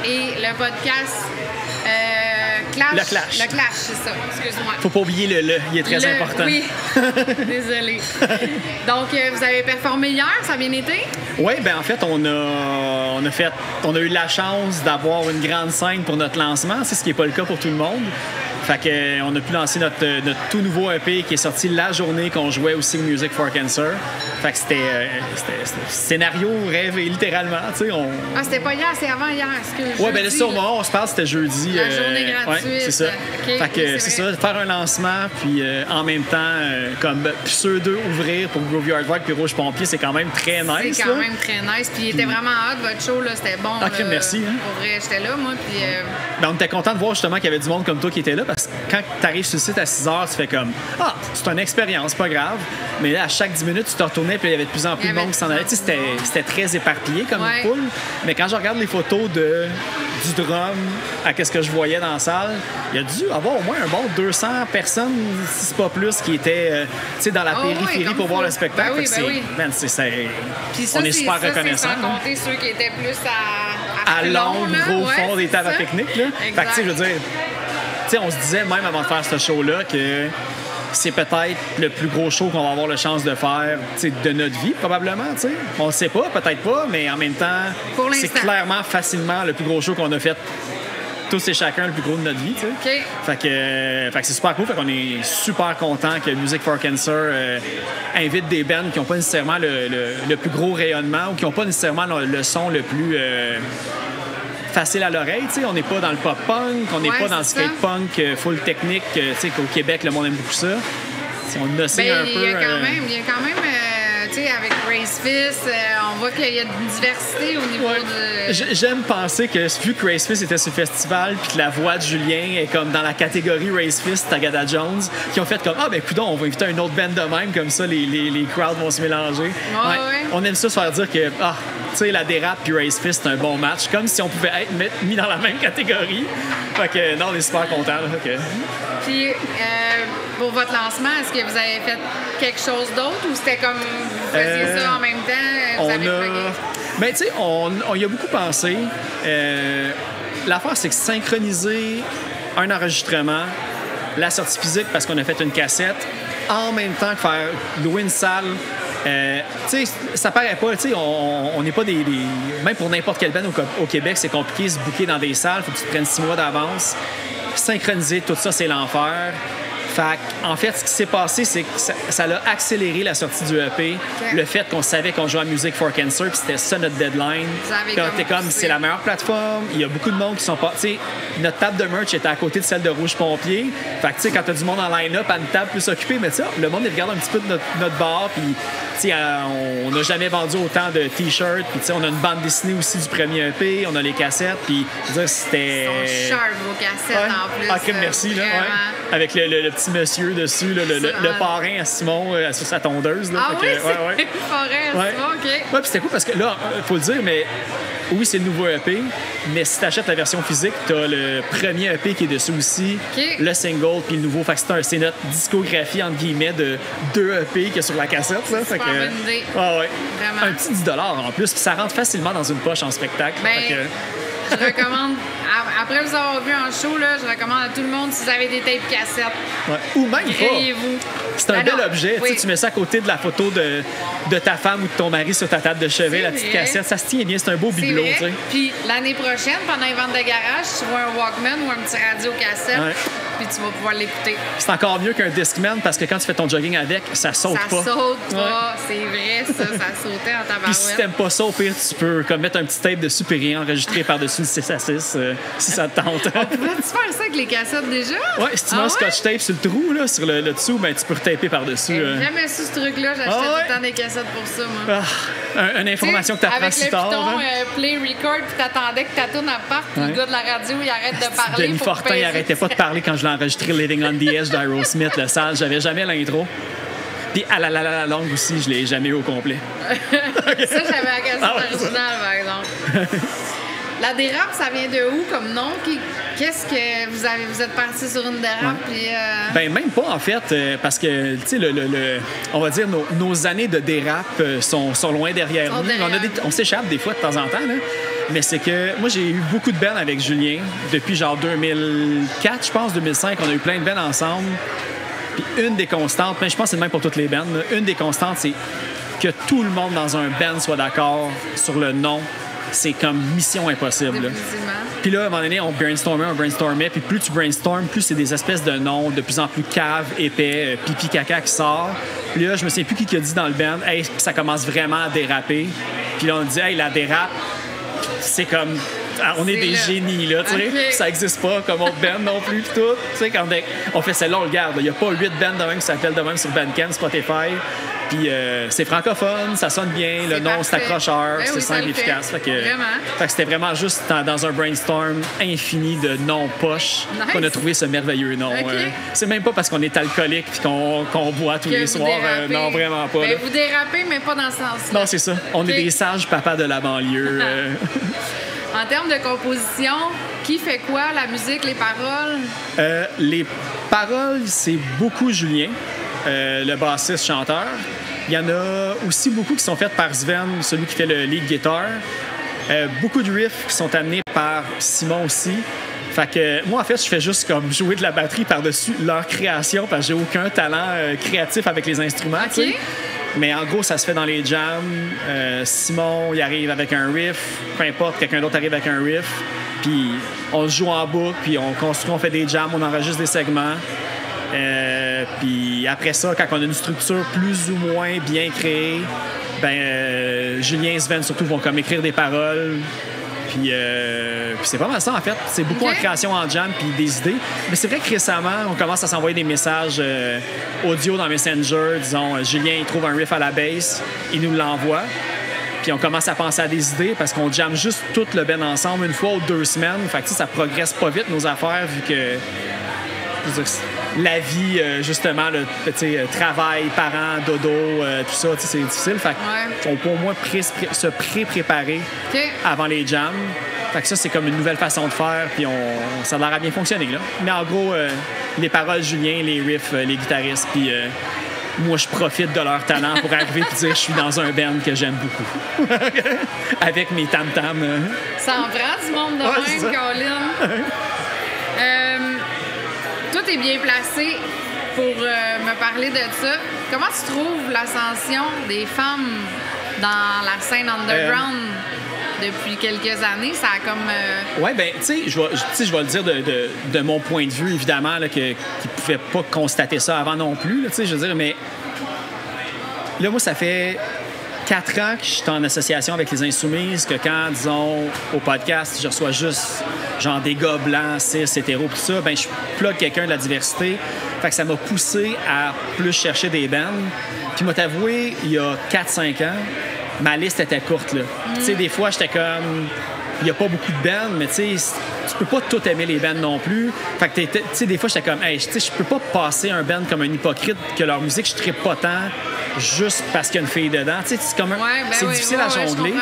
et le podcast Clash. Le Clash, c'est ça. Excuse-moi. Faut pas oublier le. Il est très important. Oui. Désolée. Donc, vous avez performé hier, ça a bien été? Oui, ben en fait, on a eu la chance d'avoir une grande scène pour notre lancement. C'est ce qui n'est pas le cas pour tout le monde. Fait que, on a pu lancer notre tout nouveau EP qui est sorti la journée qu'on jouait au Sing Music for Cancer. Fait que c'était scénario rêvé, littéralement. Ah, c'était pas hier, c'est avant hier. Oui, ben là, ça, au moment où on se parle, c'était jeudi. La journée gratuite. Ouais, c'est ça. Okay, fait que c'est ça, faire un lancement, puis en même temps, comme pseudo ouvrir pour Groovy Hardrock puis Rouge Pompier, c'est quand même très nice. C'est quand même très nice. Puis il était vraiment hot, votre show, là, c'était bon. Ok, merci. Hein? Pour vrai, j'étais là, moi. Puis. Ben, on était content de voir justement qu'il y avait du monde comme toi qui était là, parce que quand tu arrives sur le site à 6 heures, tu fais comme ah, c'est une expérience, pas grave. Mais là, à chaque 10 minutes, tu te retournais, puis il y avait de plus en plus de monde qui s'en allait. C'était très éparpillé comme une poule. Mais quand je regarde les photos du drum à qu'est-ce que je voyais dans la salle, il y a dû avoir au moins un bon 200 personnes, si c'est pas plus, qui étaient dans la périphérie pour voir le spectacle. Ben oui. Man, ça, on est super reconnaissants. Sans compter ceux qui étaient plus à l'ombre, au fond des tables à pique-nique. Fait que, je veux dire, on se disait même avant de faire ce show-là que c'est peut-être le plus gros show qu'on va avoir la chance de faire de notre vie, probablement. T'sais. On le sait pas, peut-être pas, mais en même temps, c'est clairement facilement le plus gros show qu'on a fait tous et chacun, le plus gros de notre vie. Okay. Fait que c'est super cool. Fait qu'on est super content que Music for Cancer invite des bands qui n'ont pas nécessairement le plus gros rayonnement ou qui n'ont pas nécessairement le son le plus facile à l'oreille. On n'est pas dans le pop-punk, on n'est pas dans le skate-punk full technique. Qu'au Québec, le monde aime beaucoup ça. On essaie un peu. Il y a quand même avec Race Fist, on voit qu'il y a une diversité au niveau de... J'aime penser que vu que Race Fist était sur le festival puis que la voix de Julien est comme dans la catégorie Race Fist, Tagada Jones, qui ont fait comme ah ben coudonc, on va inviter un autre band de même, comme ça les crowds vont se mélanger. On aime ça se faire dire que la dérape puis Race Fist c'est un bon match, comme si on pouvait être mis dans la même catégorie. Fait que non, on est super contents. Puis pour votre lancement, est-ce que vous avez fait quelque chose d'autre ou c'était comme vous faisiez ça en même temps? Ben, tu sais, on y a beaucoup pensé. L'affaire, c'est que synchroniser un enregistrement, la sortie physique parce qu'on a fait une cassette, en même temps que faire louer une salle. Tu sais, ça paraît pas, tu sais, on n'est pas des. Même pour n'importe quel band au Québec, c'est compliqué de se booker dans des salles, faut que tu te prennes 6 mois d'avance. Synchroniser tout ça, c'est l'enfer. En fait, ce qui s'est passé, c'est que ça a accéléré la sortie du EP. Okay. Le fait qu'on savait qu'on jouait à Music for Cancer, puis c'était ça notre deadline. C'est la meilleure plateforme. Il y a beaucoup de monde qui sont pas. Tu sais, notre table de merch était à côté de celle de Rouge Pompier. Fait que, tu sais, quand t'as du monde en line-up à une table plus occupée, mais tu sais, le monde, il regarde un petit peu de notre bar, puis, tu sais, on n'a jamais vendu autant de t-shirts, puis, tu sais, on a une bande dessinée aussi du premier EP, on a les cassettes, puis, je veux dire, c'était. Ils sont sharp, vos cassettes, en plus. Ok, merci, là. Avec le petit monsieur dessus, là, le parrain à Simon sur sa tondeuse. Là, oui, c'est le parrain à Simon, OK. Ouais, puis c'était cool parce que là, faut le dire, mais oui, c'est le nouveau EP, mais si t'achètes la version physique, t'as le premier EP qui est dessus aussi, le single, puis le nouveau. Fait que c'est notre discographie, entre guillemets, de 2 EP qu'il y a sur la cassette. Là, c'est super bonne idée. Ouais. Vraiment. Un petit 10$ en plus, puis ça rentre facilement dans une poche en spectacle. Je recommande, après vous avoir vu en show, là, je recommande à tout le monde si vous avez des tapes cassettes. Ouais. Ou même créez-vous. C'est un bel objet. Oui. Tu mets ça à côté de la photo de ta femme ou de ton mari sur ta table de chevet, la petite cassette. Ça se tient bien, c'est un beau bibelot. Puis l'année prochaine, pendant les ventes de garage, tu vois un Walkman ou un petit radio cassette, puis tu vas pouvoir l'écouter. C'est encore mieux qu'un Discman parce que quand tu fais ton jogging avec, ça saute pas. Ça saute pas, c'est vrai, ça sautait en tabarouette. Puis si t'aimes pas ça, au pire, tu peux comme mettre un petit tape dessus et rien enregistrer par-dessus le 6 à 6 si ça te tente. On pouvait-tu faire ça avec les cassettes déjà? Ouais, si tu mets un scotch tape sur le trou, là, sur le dessous, ben, tu peux retaper par-dessus. J'ai jamais su ce truc-là, j'achetais tout le temps des cassettes pour ça, moi. Une information que t'apprends si tard. Avec le piton play record, puis t'attendais que ta tourne parte, puis le gars de la radio, il arrête de parler. Denis Fortin, il arrêtait pas de parler quand je l'ai enregistré Living on the Edge d'Aerosmith, le sale. J'avais jamais l'intro. Puis à la longue aussi, je l'ai jamais eu au complet. Ça, j'avais la cassette originale, par exemple. La dérape, ça vient de où comme nom? Qu'est-ce que vous êtes parti sur une dérape? Puis, Ben même pas, en fait, parce que, tu sais, on va dire, nos années de dérape sont loin derrière nous. On s'échappe des fois de temps en temps, là. Mais c'est que moi, j'ai eu beaucoup de bands avec Julien depuis genre 2004, je pense, 2005. On a eu plein de bands ensemble. Puis une des constantes, mais je pense que c'est le même pour toutes les bands, là, une des constantes, c'est que tout le monde dans un band soit d'accord sur le nom. C'est comme mission impossible. Là. Puis là, à un moment donné, on brainstormait, puis plus tu brainstormes, plus c'est des espèces de noms de plus en plus caves, épais, pipi, caca qui sort. Puis là, je me souviens plus qui a dit dans le band, hey, ça commence vraiment à déraper. Puis là, on dit, hey, la dérape, c'est comme. On est des génies, là, tu sais. Okay. Ça n'existe pas comme autre band non plus, pis tout. Tu sais, quand on fait celle-là, on le garde. Il n'y a pas 8 bands de même qui s'appellent de même sur Bandcamp, Spotify. Puis c'est francophone, ça sonne bien, le nom c'est accrocheur, ben c'est simple et efficace. Fait que c'était vraiment juste dans un brainstorm infini de noms poches qu'on a trouvé ce merveilleux nom. Okay. C'est même pas parce qu'on est alcoolique et qu'on boit tous les soirs. Non, vraiment pas. Ben, vous dérapez, mais pas dans ce sens-là. Non, c'est ça. On est des sages papas de la banlieue. En termes de composition, qui fait quoi? La musique, les paroles? Les paroles, c'est beaucoup Julien, le bassiste-chanteur. Il y en a aussi beaucoup qui sont faites par Sven, celui qui fait le lead guitar. Beaucoup de riffs qui sont amenés par Simon aussi. Fait que moi, en fait, je fais juste comme jouer de la batterie par-dessus leur création parce que j'ai aucun talent créatif avec les instruments. Okay. Mais en gros, ça se fait dans les jams. Simon, il arrive avec un riff. Peu importe, quelqu'un d'autre arrive avec un riff. Puis on se joue en boucle, puis on construit, on fait des jams, on enregistre des segments. Puis après ça, quand on a une structure plus ou moins bien créée, Julien et Sven surtout vont comme écrire des paroles. Puis c'est pas mal ça, en fait. C'est beaucoup en création en jam puis des idées. Mais c'est vrai que récemment, on commence à s'envoyer des messages audio dans Messenger. Disons, Julien, il trouve un riff à la bass, il nous l'envoie. Puis on commence à penser à des idées parce qu'on jamme juste tout le band ensemble une fois ou 2 semaines. Fait que ça progresse pas vite, nos affaires, vu que la vie, justement, le travail, parents, dodo, tout ça, c'est difficile. Fait qu'on peut au moins se préparer avant les jams. Fait que ça, c'est comme une nouvelle façon de faire, puis ça a l'air à bien fonctionner, là. Mais en gros, les paroles, Julien, les riffs, les guitaristes, puis moi, je profite de leur talent pour arriver et dire je suis dans un band que j'aime beaucoup. Avec mes tam-tams. Ça en prend du monde de même, Colin. Toi, t'es bien placé pour me parler de ça. Comment tu trouves l'ascension des femmes dans la scène underground depuis quelques années? Ça a comme... Oui, bien, tu sais, je vais le dire de mon point de vue, évidemment, là, qu'ils ne pouvaient pas constater ça avant non plus, tu sais, je veux dire, mais là, moi, ça fait 4 ans que je suis en association avec les Insoumises, que quand, disons, au podcast, je reçois juste genre des gars blancs, cis, hétéros, tout ça, ben je plug quelqu'un de la diversité. Fait que ça m'a poussé à plus chercher des bands. Puis moi, t'avouer, il y a 4-5 ans, ma liste était courte, là. Tu sais, des fois, j'étais comme... Il n'y a pas beaucoup de bands, mais tu sais, tu peux pas tout aimer les bands non plus. Fait que tu sais, des fois, j'étais comme, hey, je peux pas passer un band comme un hypocrite que leur musique, je trippe pas tant juste parce qu'il y a une fille dedans. Tu sais, c'est comme c'est difficile à jongler.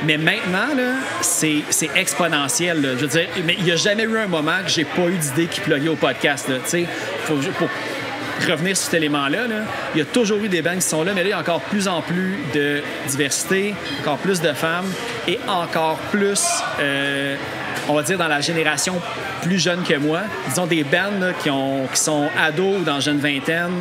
Mais maintenant, là, c'est exponentiel, là. Je veux dire, mais il n'y a jamais eu un moment que j'ai pas eu d'idée qui pluguait au podcast, là. Tu sais, pour revenir sur cet élément-là, là, il y a toujours eu des bands qui sont là, mais là, il y a encore plus en plus de diversité, encore plus de femmes et encore plus, on va dire, dans la génération plus jeune que moi. Disons des bands là, qui sont ados ou dans jeune vingtaine.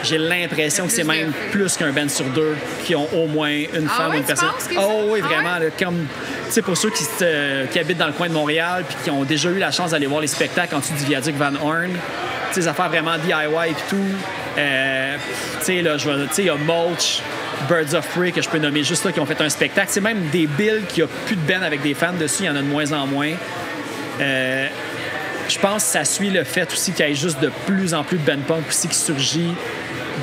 J'ai l'impression que c'est même plus qu'un band sur 2 qui ont au moins une femme ou une personne. Oh oui, vraiment. Là, comme, tu sais, pour ceux qui habitent dans le coin de Montréal puis qui ont déjà eu la chance d'aller voir les spectacles en dessous du viaduc Van Horn, des affaires vraiment DIY et tout. Tu sais, là, il y a Mulch, Birds of Prey, que je peux nommer juste là, qui ont fait un spectacle. C'est même des billes qui a plus de bands avec des fans dessus. Il y en a de moins en moins. Je pense que ça suit le fait aussi qu'il y ait juste de plus en plus de band punk aussi qui surgit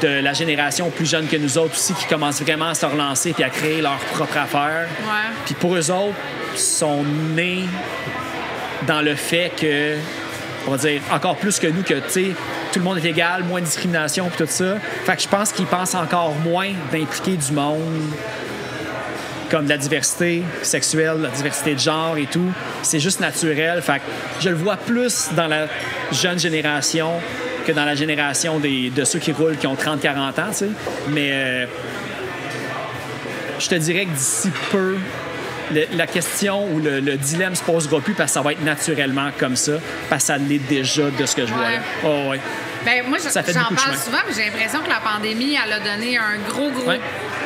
de la génération plus jeune que nous autres aussi, qui commencent vraiment à se relancer puis à créer leur propre affaire. Ouais. Puis pour eux autres, sont nés dans le fait que, on va dire, encore plus que nous, que, tu sais, tout le monde est égal, moins de discrimination puis tout ça. Fait que je pense qu'ils pensent encore moins d'impliquer du monde comme de la diversité sexuelle, la diversité de genre et tout. C'est juste naturel. Fait que je le vois plus dans la jeune génération que dans la génération de ceux qui roulent, qui ont 30-40 ans, tu sais. Mais je te dirais que d'ici peu, la question ou le dilemme se posera plus parce que ça va être naturellement comme ça, parce que ça l'est déjà de ce que je vois. Oh, ouais. Ben, moi, j'en parle souvent, mais j'ai l'impression que la pandémie, elle a donné un gros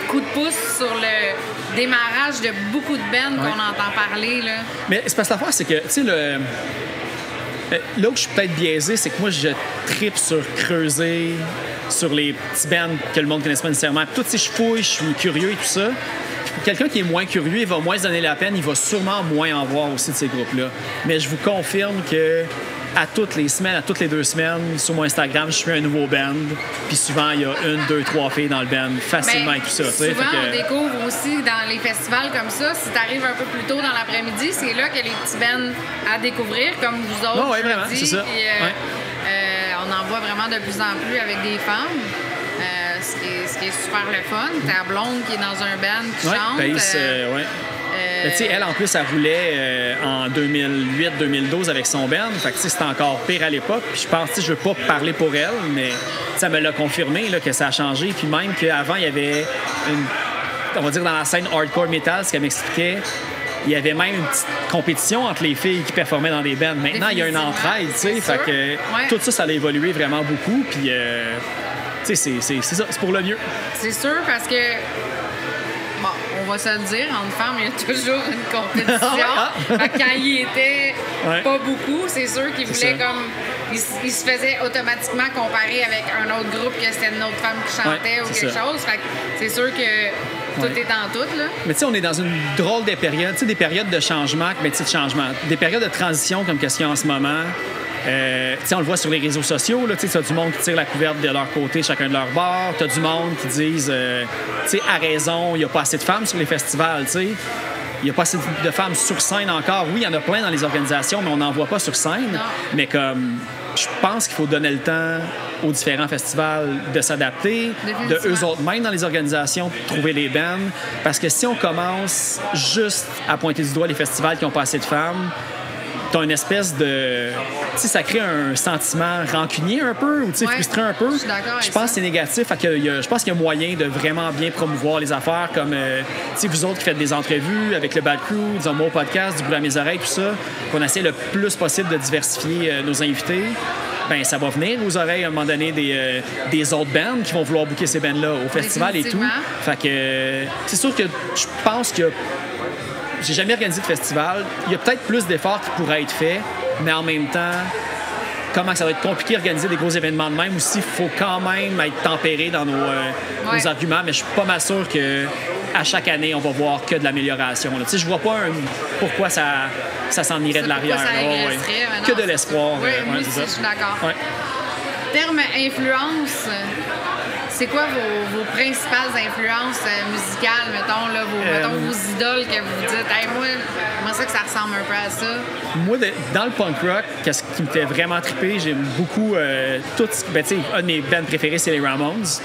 coup de pouce sur le démarrage de beaucoup de bands qu'on entend parler. Là. Mais c'est parce que l'affaire, c'est que, tu sais, là où je suis peut-être biaisé, c'est que moi, je tripe sur creuser sur les petits bands que le monde ne connaisse pas nécessairement. Puis, je fouille, je suis curieux et tout ça. Pour quelqu'un qui est moins curieux, il va moins se donner la peine, il va sûrement moins en voir aussi de ces groupes-là. Mais je vous confirme que à toutes les semaines, à toutes les 2 semaines, sur mon Instagram, je suis un nouveau band. Puis souvent, il y a 1, 2, 3 filles dans le band, facilement et tout ça. Souvent, on découvre aussi dans les festivals comme ça, si tu arrives un peu plus tôt dans l'après-midi, c'est là que les petits bands à découvrir, comme vous autres. Oui, vraiment, c'est ça. Puis, on en voit vraiment de plus en plus avec des femmes. Ce qui est super le fun. Ta blonde qui est dans un band qui chante. Pace, tu sais, elle, en plus, elle roulait en 2008-2012 avec son band. Fait que, tu sais, c'était encore pire à l'époque. Puis je pense, je veux pas parler pour elle, mais ça me l'a confirmé là, que ça a changé. Puis même qu'avant, il y avait on va dire dans la scène hardcore metal, ce qu'elle m'expliquait, il y avait même une petite compétition entre les filles qui performaient dans des bands. Maintenant, il y a une entraide, tu sais. Fait que tout ça, ça a évolué vraiment beaucoup. Puis, tu sais, c'est ça, c'est pour le mieux. C'est sûr, parce que bon, on va se le dire, entre femmes, il y a toujours une compétition. Fait que quand il était pas beaucoup, c'est sûr qu'il voulait comme... Il se faisait automatiquement comparer avec un autre groupe que c'était une autre femme qui chantait ou quelque chose. Fait que c'est sûr que tout est en tout, là. Mais tu sais, on est dans une drôle de période. Tu sais, des périodes de changement, mais tu sais, de changement. Des périodes de transition comme qu'est-ce qu'il y a en ce moment. On le voit sur les réseaux sociaux, tu as du monde qui tire la couverte de leur côté, chacun de leur bord. Tu as du monde qui disent, à raison, il n'y a pas assez de femmes sur les festivals. Il n'y a pas assez de femmes sur scène encore. Oui, il y en a plein dans les organisations, mais on n'en voit pas sur scène. Non. Mais comme je pense qu'il faut donner le temps aux différents festivals de s'adapter, de eux autres même dans les organisations, de trouver les bands. Parce que si on commence juste à pointer du doigt les festivals qui n'ont pas assez de femmes, t'as une espèce de... Tu sais, ça crée un sentiment rancunier un peu, ou frustré un peu. Je pense que c'est négatif. Je pense qu'il y a moyen de vraiment bien promouvoir les affaires, comme vous autres qui faites des entrevues avec le Bad Crew, disons, mon podcast, du bout à mes oreilles, tout ça, qu'on essaie le plus possible de diversifier nos invités. Ben ça va venir aux oreilles à un moment donné des autres bands qui vont vouloir booker ces bands-là au festival et tout. Fait que c'est sûr que je pense que j'ai jamais organisé de festival. Il y a peut-être plus d'efforts qui pourraient être faits, mais en même temps, comment ça va être compliqué d'organiser des gros événements de même aussi. Il faut quand même être tempéré dans nos arguments, mais je suis pas mal sûr qu'à chaque année, on va voir que de l'amélioration. Tu sais, je vois pas pourquoi ça s'en irait de l'arrière. Que de l'espoir. Oui, moi aussi, je suis d'accord. Terme influence, c'est quoi vos principales influences musicales, mettons, là, vos idoles que vous dites, hey, moi, j'aimerais ça que ça ressemble un peu à ça? Moi, dans le punk rock, qu'est-ce qui me fait vraiment triper, j'aime beaucoup un de mes bands préférés, c'est les Ramones.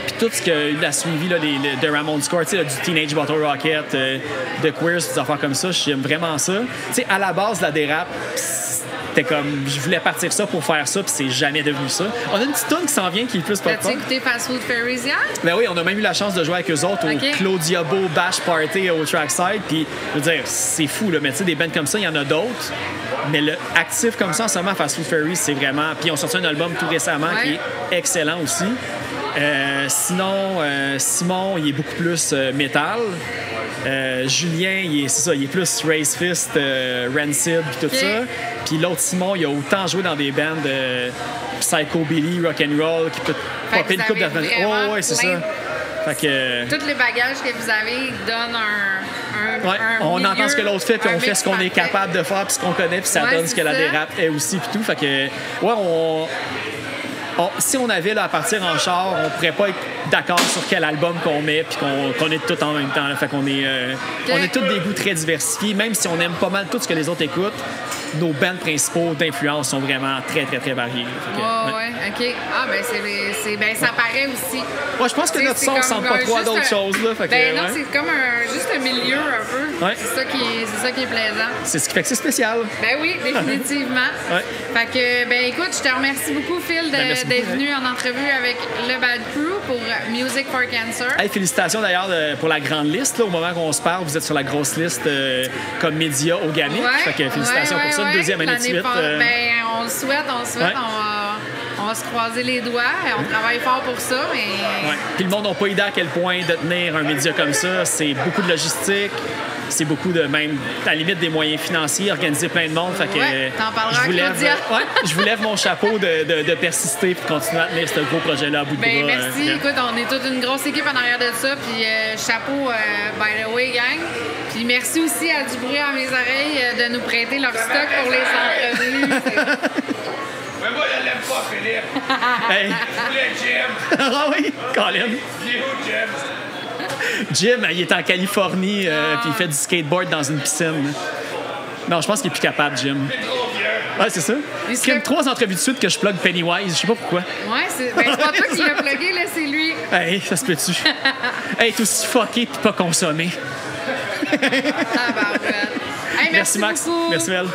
Puis tout ce qu'il a suivi là, de Ramones Core, du Teenage Bottle Rocket, de Queers, des affaires comme ça, j'aime vraiment ça. Tu sais, à la base, la dérape, je voulais partir ça pour faire ça, puis c'est jamais devenu ça. On a une petite tune qui s'en vient qui est plus pop-punk. T'as-tu écouté Fast Food Fairies hier? Ben oui, on a même eu la chance de jouer avec eux autres au Claudia Beau Bash Party au Trackside. Puis, je veux dire, c'est fou, là. Mais tu sais, des bands comme ça, il y en a d'autres. Mais le actif comme ça, en ce moment, Fast Food Fairies, c'est vraiment... Puis, ils ont sorti un album tout récemment qui est excellent aussi. Sinon, Simon, il est beaucoup plus métal. Julien, il est plus Race Fist, Rancid, puis tout ça. Puis l'autre Simon, il a autant joué dans des bands de psychobilly, rock'n'roll, qui peut popper une coupe de... Oh, ouais, c'est ça. Fait que... Tous les bagages que vous avez donnent un on milieu, entend ce que l'autre fait, puis on fait ce qu'on est capable de faire, puis ce qu'on connaît, puis ça donne ce que la dérape est aussi, puis tout. Fait que, si on avait là, à partir en char, on pourrait pas être d'accord sur quel album qu'on met puis qu'on est tout en même temps. Là. Fait qu'on est, on a tous des goûts très diversifiés, même si on aime pas mal tout ce que les autres écoutent. nos bands principaux d'influence sont vraiment très, très, très variés. Ouais, OK. Ah, ben, ça paraît aussi. Ouais, je pense que notre son ressemble pas trop à d'autres choses. Là, non, c'est comme juste un milieu un peu. Ouais. C'est ça qui est plaisant. C'est ce qui fait que c'est spécial. Ben oui, définitivement. Fait que, ben écoute, je te remercie beaucoup, Phil, d'être venu en entrevue avec le Bad Crew pour Music for Cancer. Hey, félicitations d'ailleurs pour la grande liste. Là, au moment qu'on se parle, vous êtes sur la grosse liste comme média organique. Fait que félicitations pour ça, une deuxième année de suite. Ben, on le souhaite. On va se croiser les doigts. On travaille fort pour ça, mais... Puis le monde n'a pas idée à quel point de tenir un média comme ça, c'est beaucoup de logistique, c'est beaucoup de même, à la limite, des moyens financiers, organiser plein de monde. Fait que t'en parleras à Claudia. Je vous lève mon chapeau de persister et de continuer à tenir ce gros projet-là à bout de bras. Merci. Écoute, on est toute une grosse équipe en arrière de ça. Puis chapeau, by the way, gang. Puis merci aussi à Du bruit à mes oreilles de nous prêter leur stock pour les entrevues. Mais moi, je l'aime pas, Philippe. Hey. Je voulais Jim. Ah oui, Colin. Il est où, Jim? Jim, il est en Californie, puis il fait du skateboard dans une piscine. Non, je pense qu'il est plus capable, Jim. C'est trop vieux. Ouais, c'est ça. Il y a 3 entrevues de suite que je plug Pennywise. Je sais pas pourquoi. Ouais, c'est pas toi qui l'as plugué, là, c'est lui. Hey, ça se peut-tu? Hey, t'es aussi fucké puis pas consommé. Ah, bah, ouais. Hey, merci Max. beaucoup. Merci, Mel.